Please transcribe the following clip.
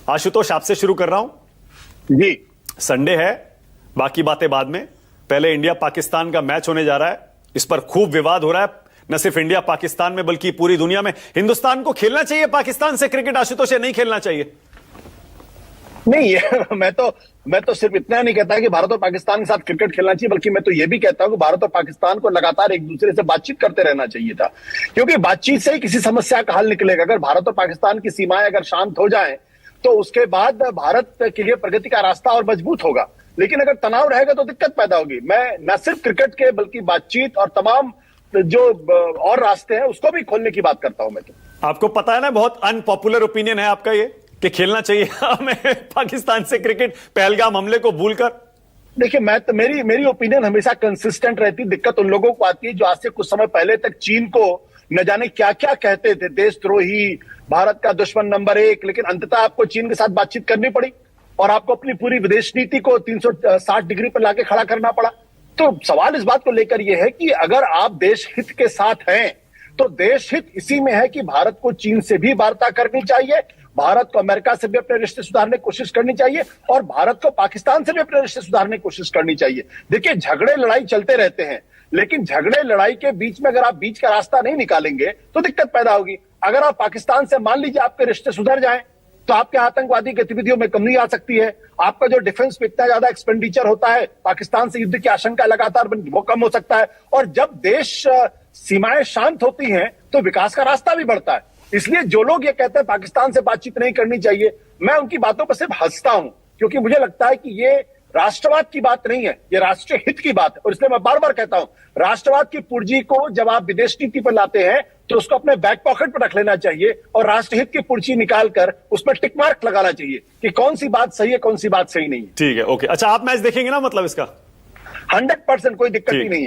आशुतोष, आपसे शुरू कर रहा हूं जी। संडे है, बाकी बातें बाद में। पहले इंडिया पाकिस्तान का मैच होने जा रहा है, इस पर खूब विवाद हो रहा है, न सिर्फ इंडिया पाकिस्तान में बल्कि पूरी दुनिया में। हिंदुस्तान को खेलना चाहिए पाकिस्तान से क्रिकेट, आशुतोष, नहीं खेलना चाहिए? नहीं, मैं तो सिर्फ इतना नहीं कहता कि भारत और पाकिस्तान के साथ क्रिकेट खेलना चाहिए, बल्कि मैं तो यह भी कहता हूं कि भारत और पाकिस्तान को लगातार एक दूसरे से बातचीत करते रहना चाहिए था, क्योंकि बातचीत से ही किसी समस्या का हल निकलेगा। अगर भारत और पाकिस्तान की सीमाएं अगर शांत हो जाएं, तो उसके बाद भारत के लिए प्रगति का रास्ता और मजबूत होगा। लेकिन अगर तनाव रहेगा तो दिक्कत पैदा होगी। मैं न सिर्फ क्रिकेट के बल्कि बातचीत और तमाम जो और रास्ते हैं उसको भी खोलने की बात करता हूं मैं तो। आपको पता है ना, बहुत अनपॉपुलर ओपिनियन है आपका ये कि खेलना चाहिए हमें पाकिस्तान से क्रिकेट, पहलगाम हमले को भूलकर। देखिए, मैं तो मेरी ओपिनियन हमेशा कंसिस्टेंट रहती। दिक्कत उन लोगों को आती है जो आज से कुछ समय पहले तक चीन को न जाने क्या क्या कहते थे, देशद्रोही, भारत का दुश्मन नंबर 1, लेकिन अंततः आपको चीन के साथ बातचीत करनी पड़ी और आपको अपनी पूरी विदेश नीति को 360 डिग्री पर लाके खड़ा करना पड़ा। तो सवाल इस बात को लेकर यह है कि अगर आप देश हित के साथ हैं, तो देश हित इसी में है कि भारत को चीन से भी वार्ता करनी चाहिए, भारत को अमेरिका से भी अपने रिश्ते सुधारने की कोशिश करनी चाहिए और भारत को पाकिस्तान से भी अपने रिश्ते सुधारने की कोशिश करनी चाहिए। देखिए, झगड़े लड़ाई चलते रहते हैं, लेकिन झगड़े लड़ाई के बीच में अगर आप बीच का रास्ता नहीं निकालेंगे तो दिक्कत पैदा होगी। अगर आप पाकिस्तान से मान लीजिए आपके रिश्ते सुधर जाएं, तो आपके आतंकवादी गतिविधियों में कमी आ सकती है, आपका जो डिफेंस में इतना ज्यादा एक्सपेंडिचर होता है, पाकिस्तान से युद्ध की आशंका लगातार वो कम हो सकता है। और जब देश सीमाएं शांत होती हैं तो विकास का रास्ता भी बढ़ता है। इसलिए जो लोग ये कहते हैं पाकिस्तान से बातचीत नहीं करनी चाहिए, मैं उनकी बातों पर सिर्फ हंसता हूं, क्योंकि मुझे लगता है कि ये राष्ट्रवाद की बात नहीं है, ये राष्ट्रीय हित की बात है। और इसलिए मैं बार बार कहता हूं, राष्ट्रवाद की पूंजी को जब आप विदेश नीति पर लाते हैं तो उसको अपने बैक पॉकेट पर रख लेना चाहिए और राष्ट्रहित की पूंजी निकालकर उसमें टिक मार्क लगाना चाहिए कि कौन सी बात सही है, कौन सी बात सही नहीं है। ठीक है, ओके। अच्छा, आप मैच देखेंगे ना, मतलब इसका 100% कोई दिक्कत ही नहीं है।